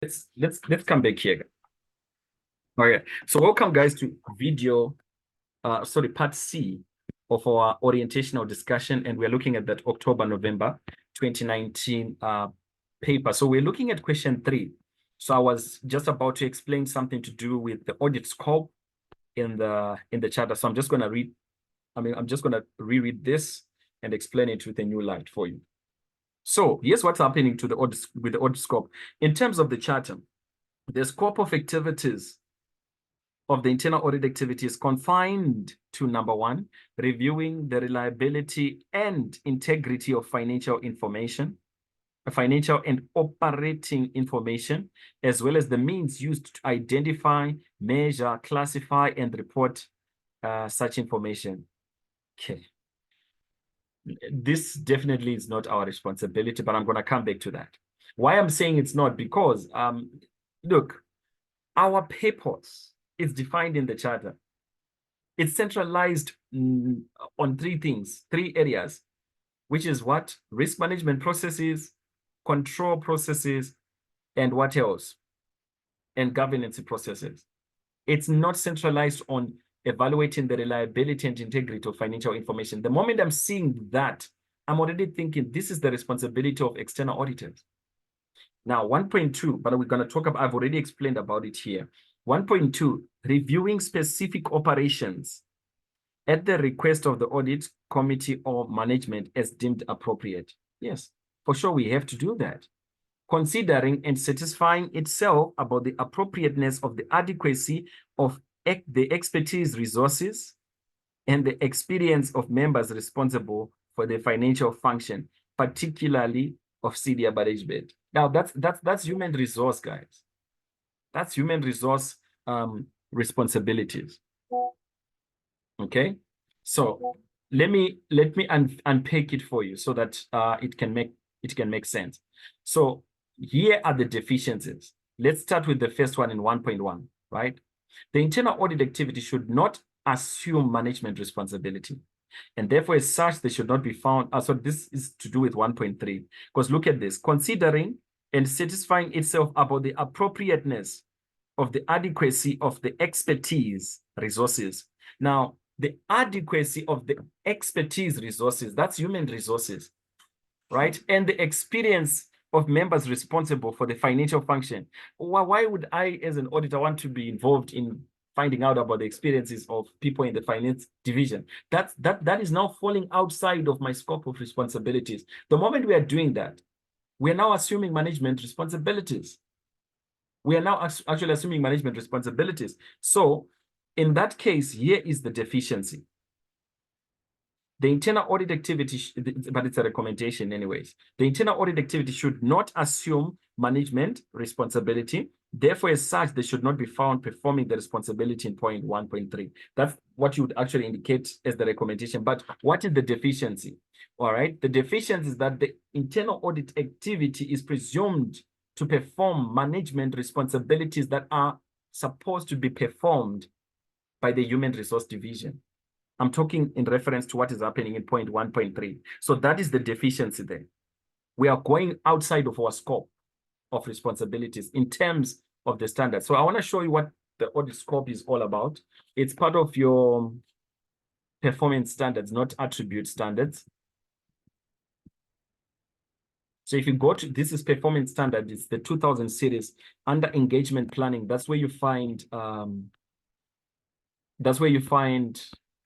let's come back here. Okay, so welcome guys to part C of our orientational discussion, and we're looking at that October-November 2019 paper. So we're looking at question 3. So I was just about to explain something to do with the audit scope in the charter. So I'm just gonna reread this and explain it with a new light for you. So here's what's happening to the audit with the audit scope. In terms of the charter, the scope of activities of the internal audit activity is confined to, number 1, reviewing the reliability and integrity of financial information, financial and operating information, as well as the means used to identify, measure, classify, and report such information. Okay. This definitely is not our responsibility, but I'm going to come back to that. Why I'm saying it's not, because look, our purpose is defined in the charter. It's centralized on 3 things, 3 areas, which is what? Risk management processes, control processes, and what else? And governance processes. It's not centralized on evaluating the reliability and integrity of financial information. The moment I'm seeing that, I'm already thinking this is the responsibility of external auditors. Now, 1.2, but we're going to talk about, I've already explained about it here. 1.2, reviewing specific operations at the request of the audit committee or management as deemed appropriate. Yes, for sure, we have to do that. Considering and satisfying itself about the appropriateness of the adequacy of the expertise, resources, and the experience of members responsible for the financial function, particularly of senior management. Now, that's human resource, guys. That's human resource responsibilities. Okay, so let me unpack it for you so that it can make sense. So here are the deficiencies. Let's start with the first one in 1.1, right? The internal audit activity should not assume management responsibility, and therefore as such they should not be found. So this is to do with 1.3, because look at this: considering and satisfying itself about the appropriateness of the adequacy of the expertise, resources. Now, the adequacy of the expertise, resources, that's human resources, right? And the experience of members responsible for the financial function. Why would I, as an auditor, want to be involved in finding out about the experiences of people in the finance division? That is now falling outside of my scope of responsibilities. The moment we are doing that, we are now assuming management responsibilities. We are now actually assuming management responsibilities. So in that case, here is the deficiency. The internal audit activity, but it's a recommendation anyways. The internal audit activity should not assume management responsibility. Therefore, as such, they should not be found performing the responsibility in point 1.3. That's what you would actually indicate as the recommendation. But what is the deficiency? All right. The deficiency is that the internal audit activity is presumed to perform management responsibilities that are supposed to be performed by the human resource division. I'm talking in reference to what is happening in point 1.3. So that is the deficiency there. We are going outside of our scope of responsibilities in terms of the standards. So I want to show you what the audit scope is all about. It's part of your performance standards, not attribute standards. So if you go to, this is performance standard, it's the 2000 series under engagement planning. That's where you find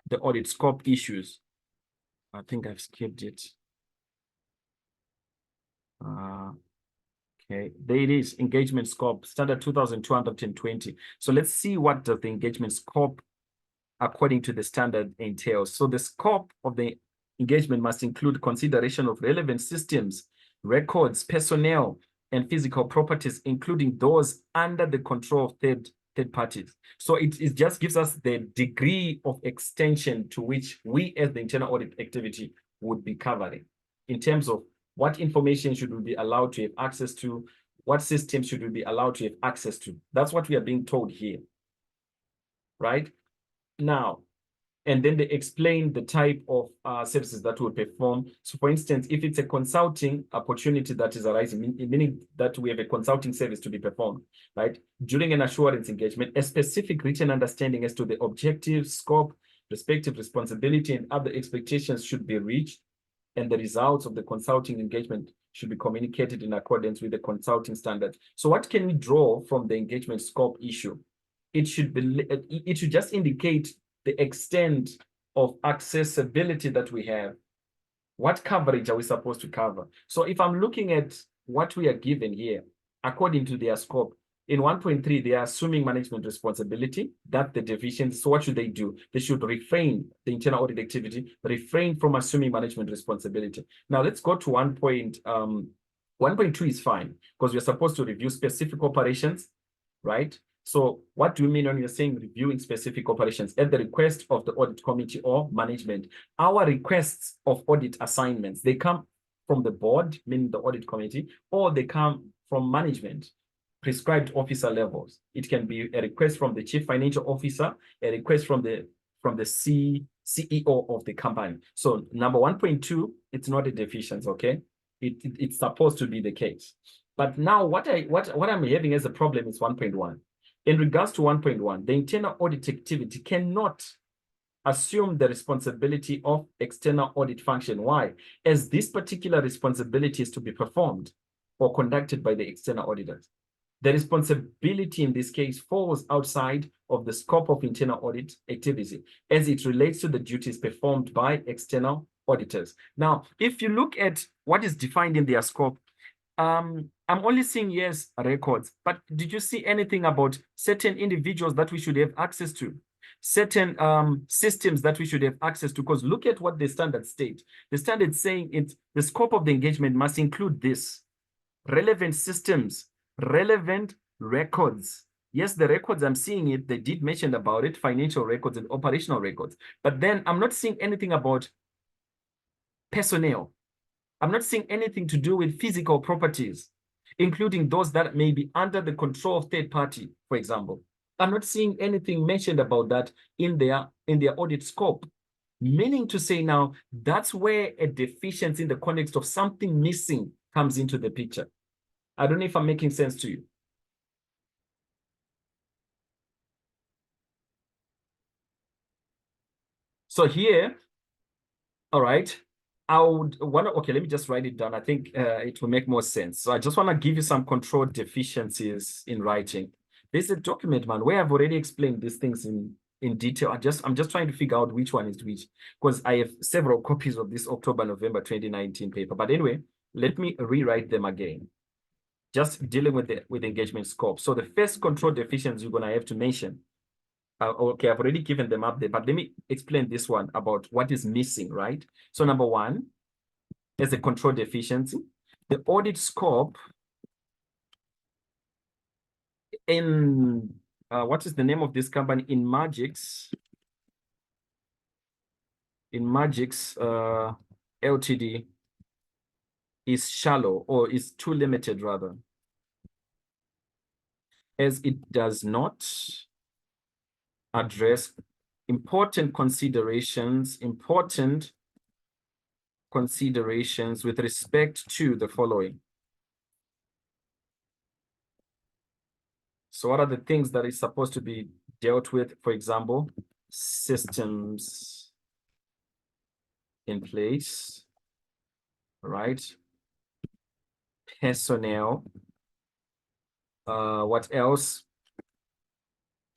the audit scope issues. I think I've skipped it. Okay, there it is, engagement scope, standard 2220. So let's see what does the engagement scope according to the standard entails. So the scope of the engagement must include consideration of relevant systems, records, personnel, and physical properties, including those under the control of third parties. So it just gives us the degree of extension to which we as the internal audit activity would be covering in terms of what information should we be allowed to have access to, what systems should we be allowed to have access to. That's what we are being told here, right? Now, And then they explain the type of services that will perform. So for instance, if it's a consulting opportunity that is arising, meaning that we have a consulting service to be performed, right? During an assurance engagement, a specific written understanding as to the objective, scope, respective responsibility, and other expectations should be reached, and the results of the consulting engagement should be communicated in accordance with the consulting standards. So what can we draw from the engagement scope issue? It should just indicate the extent of accessibility that we have. What coverage are we supposed to cover? So if I'm looking at what we are given here, according to their scope, in 1.3, they are assuming management responsibility. That's the deficiency. So what should they do? They should refrain the internal audit activity, refrain from assuming management responsibility. Now let's go to 1.2 is fine because we're supposed to review specific operations, right? So what do you mean when you're saying reviewing specific operations at the request of the audit committee or management? Our requests of audit assignments, they come from the board, meaning the audit committee, or they come from management, prescribed officer levels. It can be a request from the chief financial officer, a request from the CEO of the company. So number 1.2, it's not a deficiency, okay? It's supposed to be the case. But now what I'm having as a problem is 1.1. In regards to 1.1, the internal audit activity cannot assume the responsibility of external audit function. Why? As this particular responsibility is to be performed or conducted by the external auditors. The responsibility in this case falls outside of the scope of internal audit activity as it relates to the duties performed by external auditors. Now, if you look at what is defined in their scope, I'm only seeing, yes, records, but did you see anything about certain individuals that we should have access to? Certain systems that we should have access to? Because look at what the standards state. The standards saying the scope of the engagement must include this: relevant systems, relevant records. Yes, the records, I'm seeing it, they did mention about it, financial records and operational records. But then I'm not seeing anything about personnel. I'm not seeing anything to do with physical properties, including those that may be under the control of third party, for example. I'm not seeing anything mentioned about that in their audit scope. Meaning to say now, that's where a deficiency in the context of something missing comes into the picture. I don't know if I'm making sense to you. So here, all right, I would want to, okay, let me just write it down. I think it will make more sense. So I just want to give you some control deficiencies in writing. There's a document, man, where I've already explained these things in detail. I'm just trying to figure out which one is which, because I have several copies of this October-November 2019 paper. But anyway, let me rewrite them again. Just dealing with the engagement scope. So the first control deficiency you're going to have to mention. Okay, I've already given them up there, but let me explain this one about what is missing, right? So number one, as a control deficiency, the audit scope in, what is the name of this company? In Magix Ltd is shallow, or is too limited rather, as it does not address important considerations with respect to the following. So what are the things that is supposed to be dealt with? For example, systems in place, right? Personnel. What else?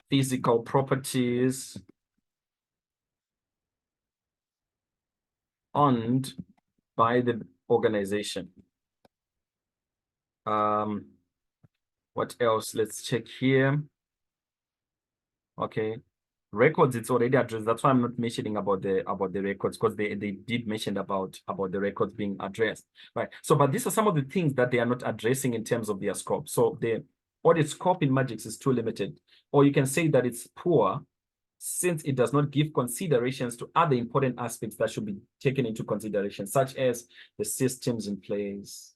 Physical properties owned by the organization. What else? Let's check here. Okay, records, it's already addressed. That's why I'm not mentioning about the records, because they did mention about the records being addressed, right? So, but these are some of the things that they are not addressing in terms of their scope. So the audit scope in Magix is too limited, or you can say that it's poor, since it does not give considerations to other important aspects that should be taken into consideration, such as the systems in place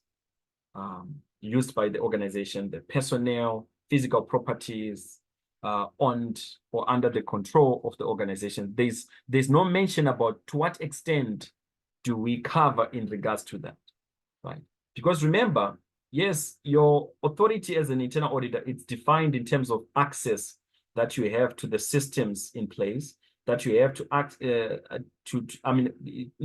used by the organization, the personnel, physical properties, on or under the control of the organization. There's no mention about to what extent do we cover in regards to that, right? Because remember, yes, your authority as an internal auditor, it's defined in terms of access that you have to the systems in place, that you have to act in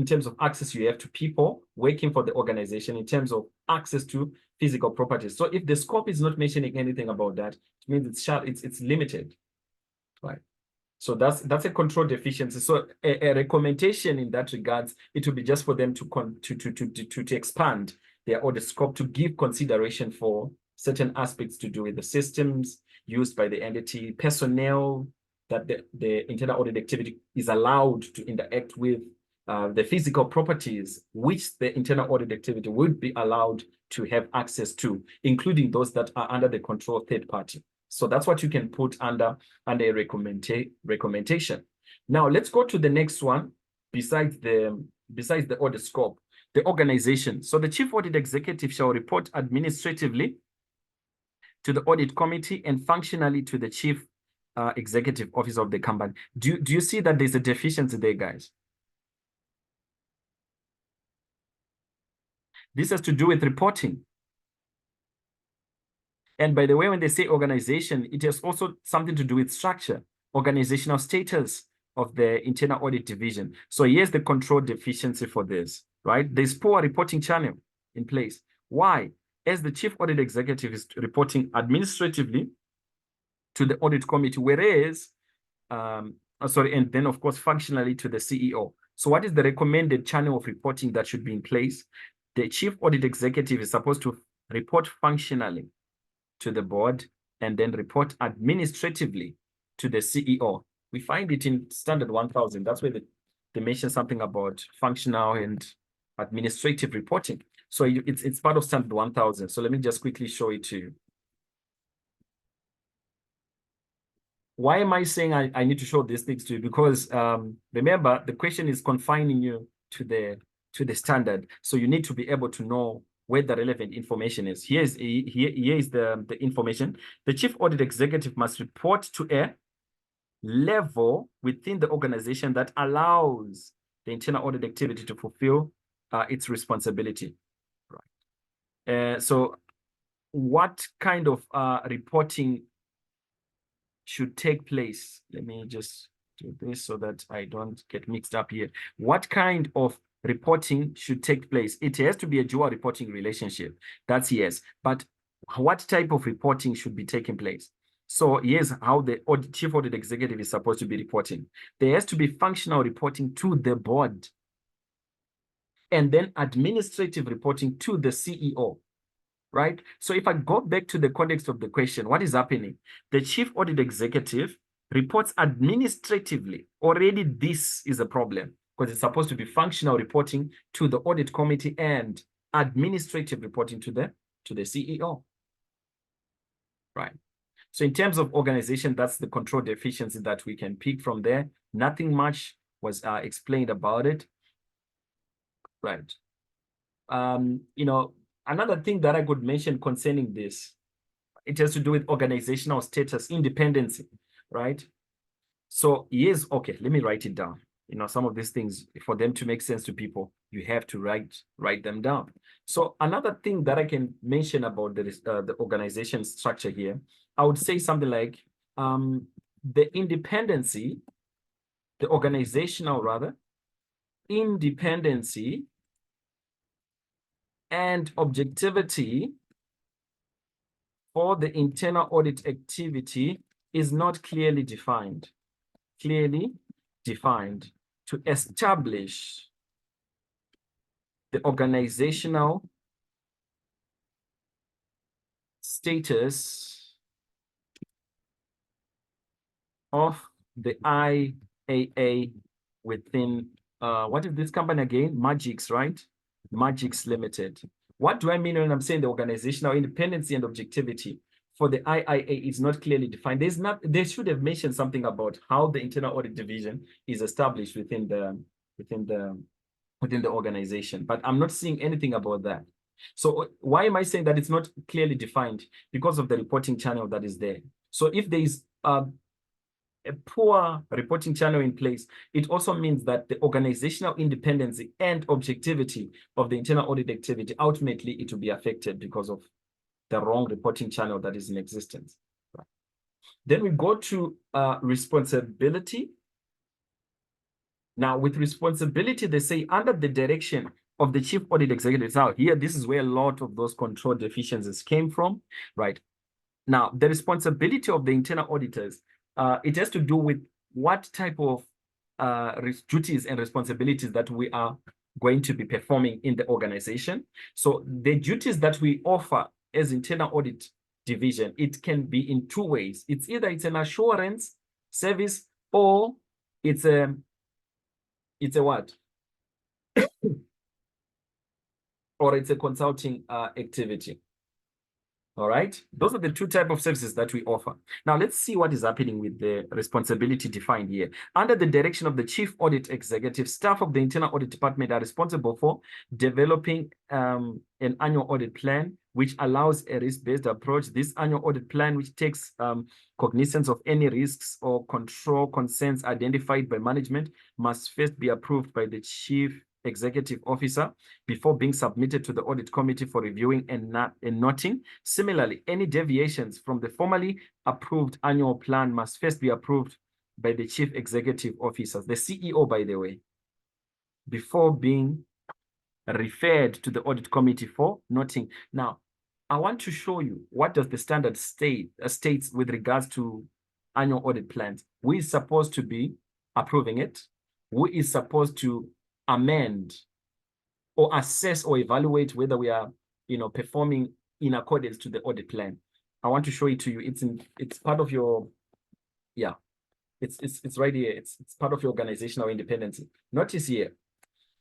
terms of access you have to people working for the organization, in terms of access to physical properties. So if the scope is not mentioning anything about that, it means it's limited, right? So that's a control deficiency. So a recommendation in that regards, it will be just for them to expand their audit scope, to give consideration for certain aspects to do with the systems used by the entity, personnel that the internal audit activity is allowed to interact with, the physical properties which the internal audit activity would be allowed to have access to, including those that are under the control of third party. So that's what you can put under a recommendation. Now let's go to the next one. Besides the audit scope, the organization. So the chief audit executive shall report administratively to the audit committee and functionally to the chief executive officer of the company. Do you see that there's a deficiency there, guys? This has to do with reporting. And by the way, when they say organization, it has also something to do with structure, organizational status of the internal audit division. So here's the control deficiency for this, right? There's poor reporting channel in place. Why? As the chief audit executive is reporting administratively to the audit committee, whereas, and then of course, functionally to the CEO. So what is the recommended channel of reporting that should be in place? The chief audit executive is supposed to report functionally to the board and then report administratively to the CEO. We find it in standard 1000. That's where they mention something about functional and administrative reporting. So it's part of standard 1000. So let me just quickly show it to you. Why am I saying I need to show these things to you? Because remember, the question is confining you to the standard. So you need to be able to know where the relevant information is. Here is the information. The chief audit executive must report to a level within the organization that allows the internal audit activity to fulfill its responsibility. Right. So what kind of reporting should take place? Let me just do this so that I don't get mixed up here. What kind of reporting should take place? It has to be a dual reporting relationship. That's yes. But what type of reporting should be taking place? So here's how the chief audit executive is supposed to be reporting. There has to be functional reporting to the board, and then administrative reporting to the CEO. Right? So if I go back to the context of the question, what is happening? The chief audit executive reports administratively. Already this is a problem because it's supposed to be functional reporting to the audit committee and administrative reporting to the CEO. Right. So in terms of organization, that's the control deficiency that we can pick from there. Nothing much was explained about it. Right. Another thing that I could mention concerning this, it has to do with organizational status, independence, right? So yes, okay, let me write it down. Some of these things, for them to make sense to people, you have to write them down. So another thing that I can mention about the organization structure here, I would say something like the independency, the organizational rather, independency and objectivity for the internal audit activity is not clearly defined. Clearly defined to establish the organizational status of the IAA within, what is this company again? Magix, right? Magix Limited. What do I mean when I'm saying the organizational independence and objectivity for the IIA is not clearly defined? They should have mentioned something about how the internal audit division is established within the organization, but I'm not seeing anything about that. So why am I saying that it's not clearly defined? Because of the reporting channel that is there. So if there is a poor reporting channel in place, it also means that the organizational independence and objectivity of the internal audit activity, ultimately it will be affected because of the wrong reporting channel that is in existence. Then we go to responsibility. Now, with responsibility, they say under the direction of the chief audit executive. Now, here, this is where a lot of those control deficiencies came from, right? Now, the responsibility of the internal auditors, it has to do with what type of duties and responsibilities that we are going to be performing in the organization. So the duties that we offer as internal audit division, it can be in two ways. It's either it's an assurance service or it's a what? Or it's a consulting activity. All right. Those are the two types of services that we offer. Now, let's see what is happening with the responsibility defined here. Under the direction of the chief audit executive, staff of the internal audit department are responsible for developing an annual audit plan, which allows a risk-based approach. This annual audit plan, which takes cognizance of any risks or control concerns identified by management, must first be approved by the chief executive officer before being submitted to the audit committee for reviewing and noting. Similarly, any deviations from the formally approved annual plan must first be approved by the chief executive officer, the CEO, by the way, before being referred to the audit committee for noting. Now, I want to show you what does the standard states with regards to annual audit plans. Who is supposed to be approving it? Who is supposed to amend or assess or evaluate whether we are, performing in accordance to the audit plan? I want to show it to you. It's part of your, yeah, it's right here. It's part of your organizational independence. Notice here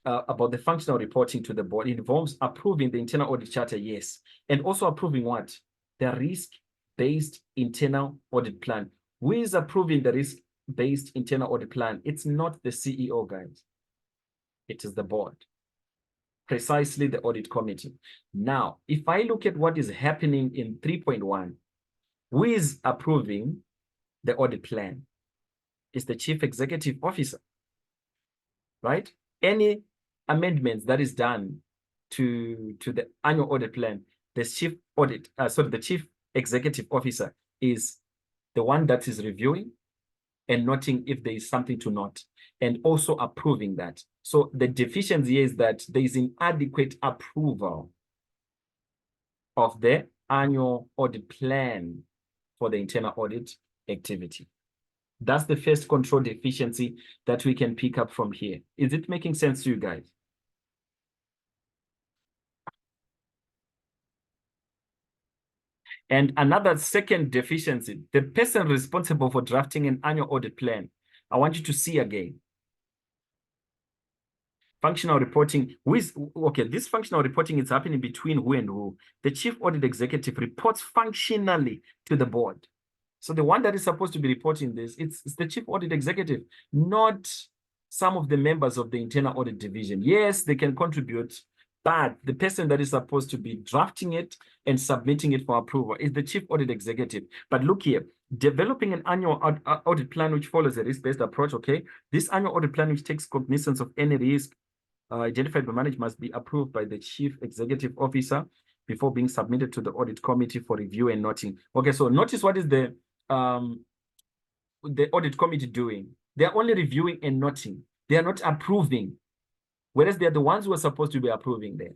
about the functional reporting to the board. It involves approving the internal audit charter, yes, and also approving what? The risk-based internal audit plan. Who is approving the risk-based internal audit plan? It's not the CEO, guys. It is the board, precisely the audit committee. Now, if I look at what is happening in 3.1, who is approving the audit plan? It's the chief executive officer, right? Any amendments that is done to the annual audit plan, the chief executive officer is the one that is reviewing and noting if there is something to note, and also approving that. So the deficiency is that there is inadequate approval of the annual audit plan for the internal audit activity. That's the first control deficiency that we can pick up from here. Is it making sense to you guys? And another second deficiency, the person responsible for drafting an annual audit plan. I want you to see again. Functional reporting, this functional reporting is happening between who and who? The chief audit executive reports functionally to the board. So the one that is supposed to be reporting this, it's the chief audit executive, not some of the members of the internal audit division. Yes, they can contribute, but the person that is supposed to be drafting it and submitting it for approval is the chief audit executive. But look here, developing an annual audit plan which follows a risk-based approach, okay? This annual audit plan which takes cognizance of any risk identified by management must be approved by the chief executive officer before being submitted to the audit committee for review and noting. Okay, so notice what is the audit committee doing? They're only reviewing and noting. They are not approving, whereas they're the ones who are supposed to be approving them,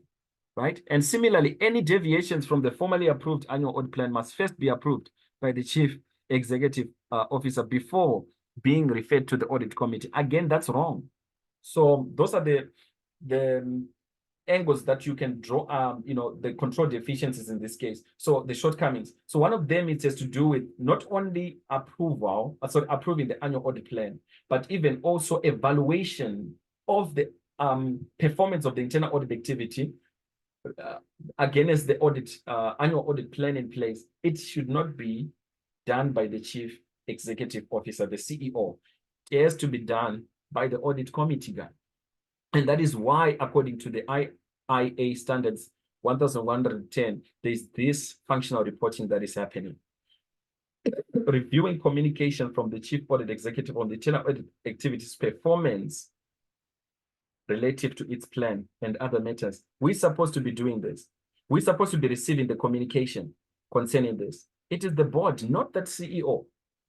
right? And similarly, any deviations from the formally approved annual audit plan must first be approved by the chief executive officer before being referred to the audit committee. Again, that's wrong. So those are the angles that you can draw, the control deficiencies in this case. So the shortcomings. So one of them, it has to do with not only approving the annual audit plan, but even also evaluation of the performance of the internal audit activity against the annual audit plan in place. It should not be done by the chief executive officer, the CEO. It has to be done by the audit committee guy. And that is why, according to the IA standards 1110, there's this functional reporting that is happening. reviewing communication from the chief audit executive on the internal audit activities performance relative to its plan and other matters. We're supposed to be doing this. We're supposed to be receiving the communication concerning this. It is the board, not that CEO.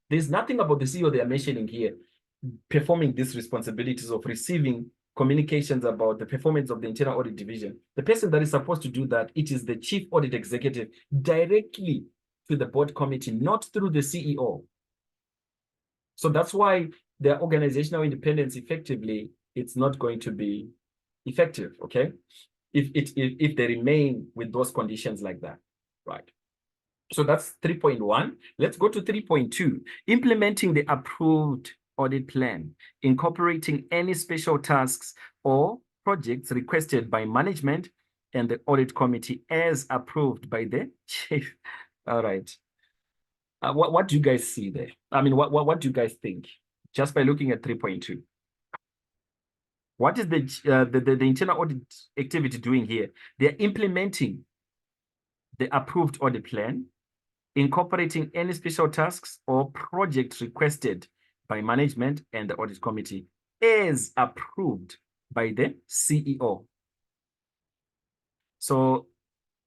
There's nothing about the CEO they are mentioning here performing these responsibilities of receiving communications about the performance of the internal audit division. The person that is supposed to do that, it is the chief audit executive directly to the board committee, not through the CEO. So that's why their organizational independence effectively, it's not going to be effective, okay? If they remain with those conditions like that, right? So that's 3.1. Let's go to 3.2, implementing the approved audit plan, incorporating any special tasks or projects requested by management and the audit committee as approved by the chief. All right. What do you guys see there? I mean, what do you guys think? Just by looking at 3.2. What is the internal audit activity doing here? They're implementing the approved audit plan, incorporating any special tasks or projects requested by management and the audit committee as approved by the CEO. So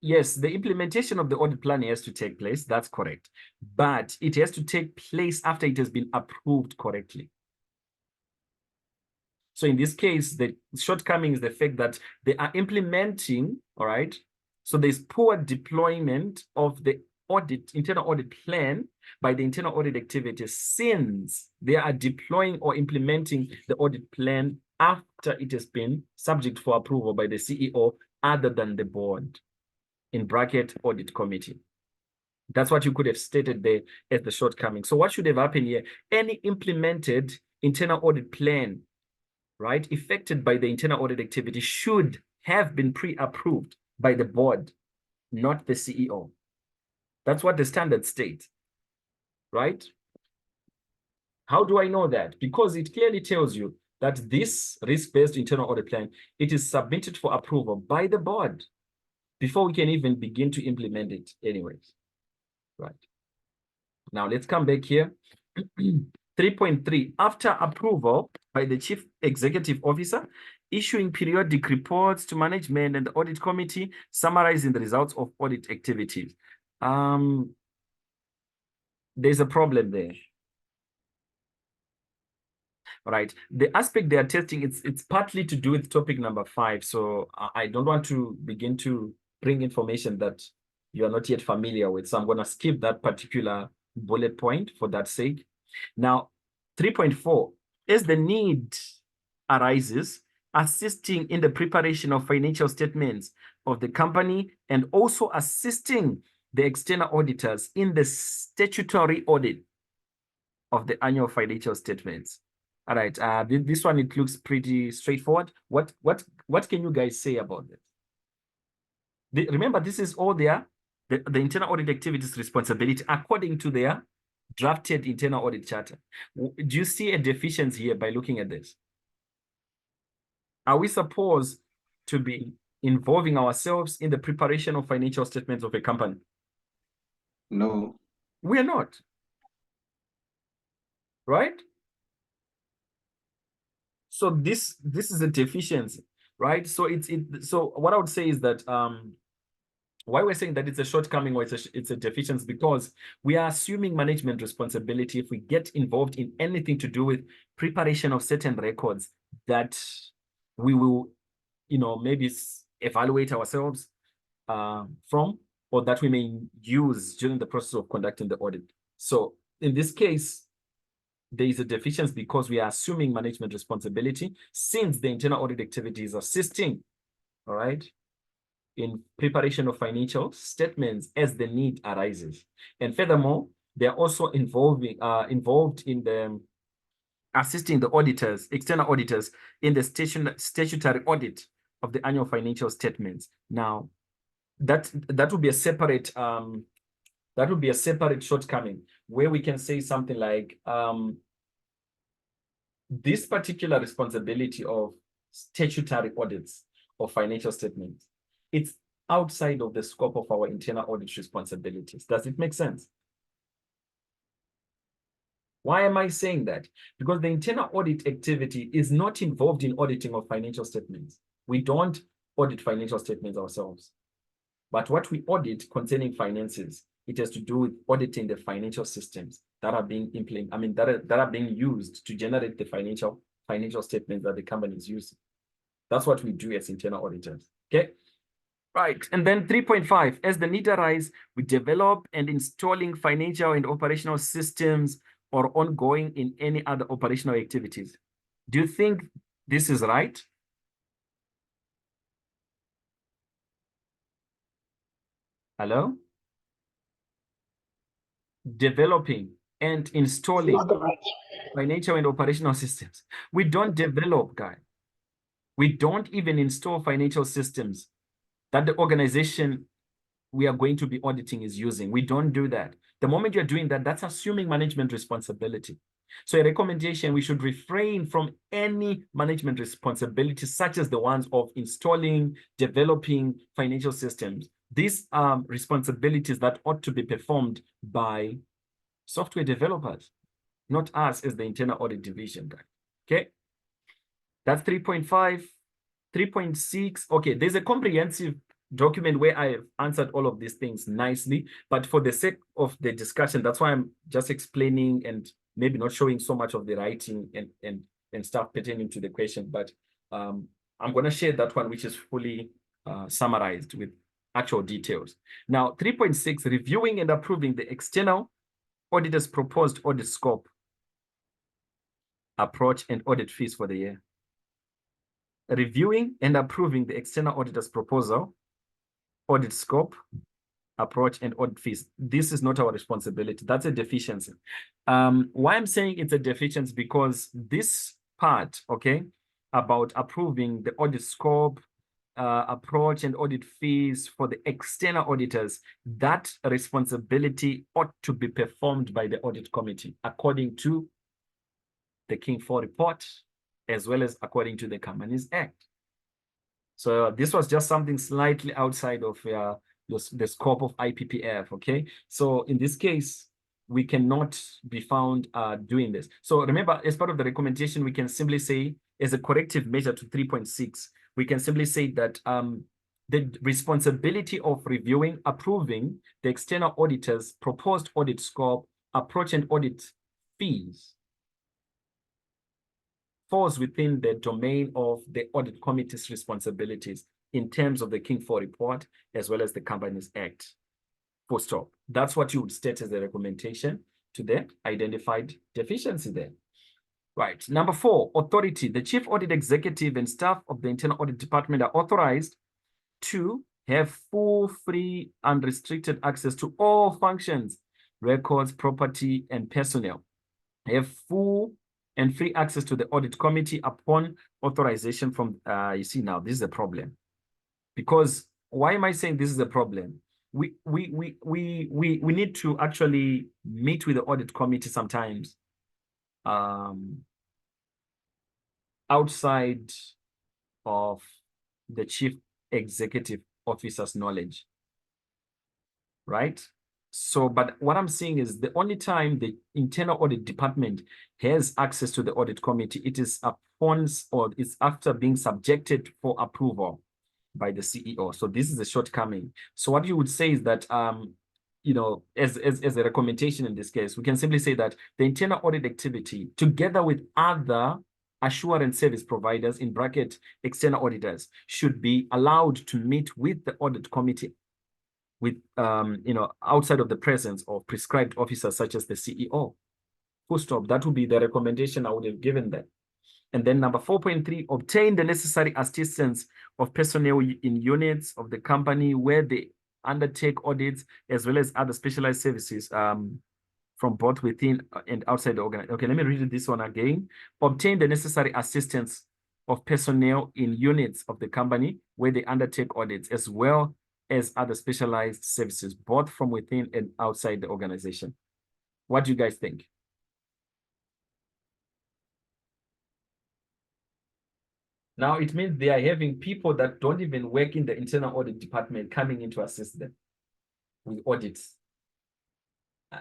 yes, the implementation of the audit plan has to take place. That's correct. But it has to take place after it has been approved correctly. So in this case, the shortcoming is the fact that they are implementing, all right? So there's poor deployment of the internal audit plan by the internal audit activities since they are deploying or implementing the audit plan after it has been subject for approval by the CEO other than the board, in bracket audit committee. That's what you could have stated there as the shortcoming. So what should have happened here? Any implemented internal audit plan, right, effected by the internal audit activity should have been pre-approved by the board, not the CEO. That's what the standard states, right? How do I know that? Because it clearly tells you that this risk-based internal audit plan, it is submitted for approval by the board before we can even begin to implement it anyways, right? Now let's come back here. 3.3, after approval by the chief executive officer, issuing periodic reports to management and the audit committee, summarizing the results of audit activities. There's a problem there. All right, the aspect they are testing, it's partly to do with topic number 5. So I don't want to begin to bring information that you are not yet familiar with. So I'm going to skip that particular bullet point for that sake. Now, 3.4, as the need arises, assisting in the preparation of financial statements of the company and also assisting the external auditors in the statutory audit of the annual financial statements. All right, this one, it looks pretty straightforward. What can you guys say about it? Remember, this is all the internal audit activities responsibility according to their drafted internal audit charter. Do you see a deficiency here by looking at this? Are we supposed to be involving ourselves in the preparation of financial statements of a company? No. We are not. Right? So this is a deficiency, right? So so what I would say is that why we're saying that it's a shortcoming or it's a deficiency, because we are assuming management responsibility if we get involved in anything to do with preparation of certain records that we will, maybe evaluate ourselves from, or that we may use during the process of conducting the audit. So in this case, there is a deficiency because we are assuming management responsibility since the internal audit activity is assisting, all right, in preparation of financial statements as the need arises. And furthermore, they are also involved in the assisting the auditors, external auditors, in the statutory audit of the annual financial statements. Now, that would be a separate shortcoming where we can say something like this particular responsibility of statutory audits of financial statements, it's outside of the scope of our internal audit responsibilities. Does it make sense? Why am I saying that? Because the internal audit activity is not involved in auditing of financial statements. We don't audit financial statements ourselves. But what we audit concerning finances, it has to do with auditing the financial systems that are being implemented, I mean, that are being used to generate the financial statements that the company is using. That's what we do as internal auditors. Okay. Right. And then 3.5, as the need arise, we develop and installing financial and operational systems or ongoing in any other operational activities. Do you think this is right? Hello? Developing and installing financial and operational systems. We don't develop, guys. We don't even install financial systems that the organization we are going to be auditing is using. We don't do that. The moment you're doing that, that's assuming management responsibility. So a recommendation, we should refrain from any management responsibility, such as the ones of installing, developing financial systems. These are responsibilities that ought to be performed by software developers, not us as the internal audit division, guys. Okay, that's 3.5. 3.6, okay, there's a comprehensive document where I have answered all of these things nicely, but for the sake of the discussion, that's why I'm just explaining and maybe not showing so much of the writing and stuff pertaining to the question, but I'm going to share that one, which is fully summarized with actual details. Now, 3.6, reviewing and approving the external auditor's proposed audit scope, approach, and audit fees for the year. Reviewing and approving the external auditor's proposal, audit scope, approach, and audit fees. This is not our responsibility. That's a deficiency. Why I'm saying it's a deficiency, because this part, okay, about approving the audit scope, approach, and audit fees for the external auditors, that responsibility ought to be performed by the audit committee according to the King 4 report, as well as according to the Companies Act. So this was just something slightly outside of the scope of IPPF, okay? So in this case, we cannot be found doing this. So remember, as part of the recommendation, we can simply say, as a corrective measure to 3.6, we can simply say that the responsibility of reviewing, approving the external auditor's proposed audit scope, approach, and audit fees falls within the domain of the audit committee's responsibilities in terms of the King 4 report, as well as the Companies Act. Full stop. That's what you would state as a recommendation to the identified deficiency there. Right. Number 4, authority. The chief audit executive and staff of the internal audit department are authorized to have full, free, unrestricted access to all functions, records, property, and personnel. Have full and free access to the audit committee upon authorization from, you see now, this is a problem. Because why am I saying this is a problem? We need to actually meet with the audit committee sometimes outside of the chief executive officer's knowledge, right? So, but what I'm saying is the only time the internal audit department has access to the audit committee, it is upon, or it's after being subjected for approval by the CEO. So this is a shortcoming. So what you would say is that, you know, as a recommendation in this case, we can simply say that the internal audit activity, together with other assurance service providers, in bracket external auditors, should be allowed to meet with the audit committee with, you know, outside of the presence of prescribed officers such as the CEO. Full stop. That would be the recommendation I would have given them. And then number 4.3, obtain the necessary assistance of personnel in units of the company where they undertake audits, as well as other specialized services from both within and outside the organization. Okay, let me read this one again. Obtain the necessary assistance of personnel in units of the company where they undertake audits, as well as other specialized services, both from within and outside the organization. What do you guys think? Now, it means they are having people that don't even work in the internal audit department coming in to assist them with audits.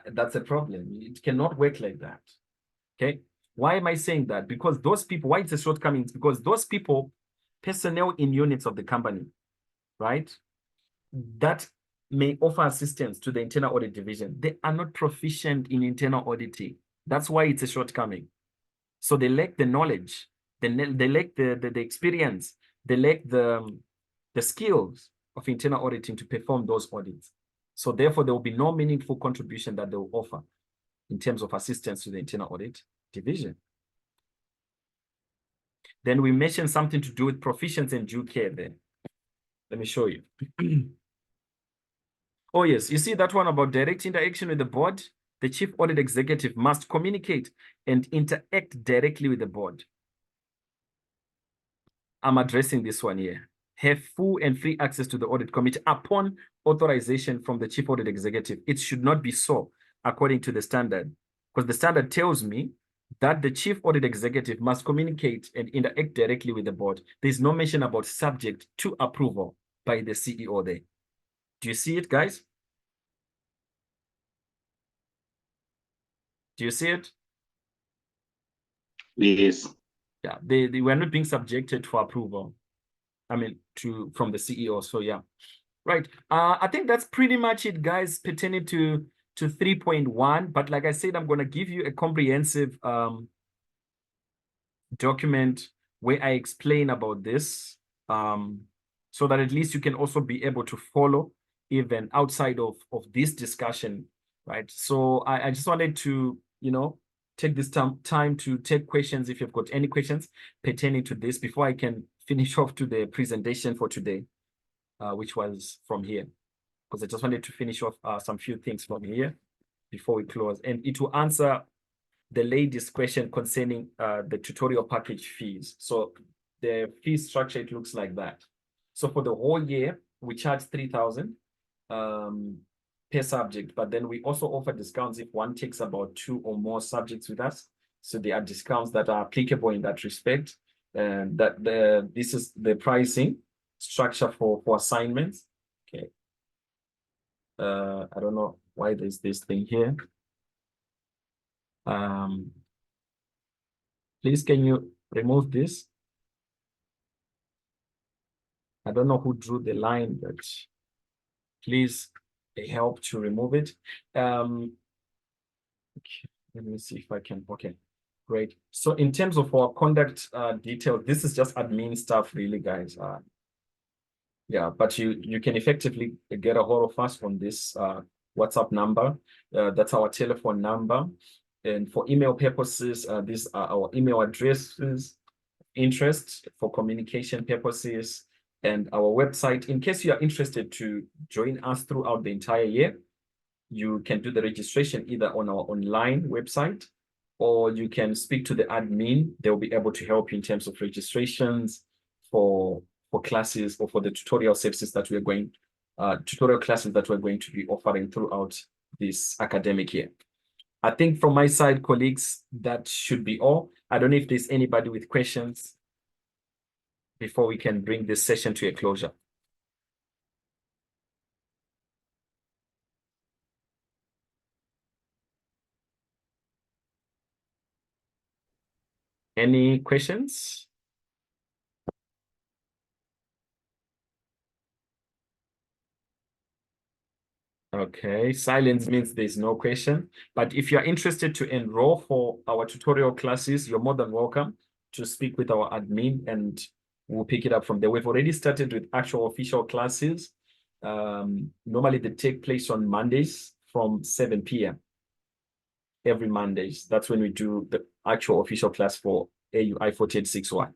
That's a problem. It cannot work like that. Okay. Why am I saying that? Because those people, why it's a shortcoming? It's because those people, personnel in units of the company, right, that may offer assistance to the internal audit division, they are not proficient in internal auditing. That's why it's a shortcoming. So they lack the knowledge, they lack the experience, they lack the skills of internal auditing to perform those audits. So therefore, there will be no meaningful contribution that they will offer in terms of assistance to the internal audit division. Then we mentioned something to do with proficiency and due care there. Let me show you. Oh, yes. You see that one about direct interaction with the board? The chief audit executive must communicate and interact directly with the board. I'm addressing this one here. Have full and free access to the audit committee upon authorization from the chief audit executive. It should not be so according to the standard, because the standard tells me that the chief audit executive must communicate and interact directly with the board. There's no mention about subject to approval by the CEO there. Do you see it, guys? Do you see it? Yes. Yeah, they were not being subjected for approval. I mean, from the CEO. So yeah, right. I think that's pretty much it, guys, pertaining to 3.1. But like I said, I'm going to give you a comprehensive document where I explain about this, so that at least you can also be able to follow even outside of this discussion, right? So I just wanted to, take this time to take questions if you've got any questions pertaining to this before I can finish off to the presentation for today, which was from here, because I just wanted to finish off some few things from here before we close. And it will answer the lady's question concerning the tutorial package fees. So the fee structure, it looks like that. So for the whole year, we charge 3,000 per subject, but then we also offer discounts if one takes about 2 or more subjects with us. So there are discounts that are applicable in that respect. And this is the pricing structure for assignments. Okay. I don't know why there's this thing here. Please, can you remove this? I don't know who drew the line, but please help to remove it. Okay, let me see if I can. Okay, great. So in terms of our conduct detail, this is just admin stuff, really, guys. Yeah, but you can effectively get a hold of us on this WhatsApp number. That's our telephone number. And for email purposes, these are our email addresses, interest for communication purposes, and our website. In case you are interested to join us throughout the entire year, you can do the registration either on our online website, or you can speak to the admin. They'll be able to help you in terms of registrations for classes or for the tutorial services that we're going, tutorial classes that we're going to be offering throughout this academic year. I think from my side, colleagues, that should be all. I don't know if there's anybody with questions before we can bring this session to a closure. Any questions? Okay, silence means there's no question. But if you're interested to enroll for our tutorial classes, you're more than welcome to speak with our admin and we'll pick it up from there. We've already started with actual official classes. Normally they take place on Mondays from 7 p.m. every Mondays. That's when we do the actual official class for AUI 4861.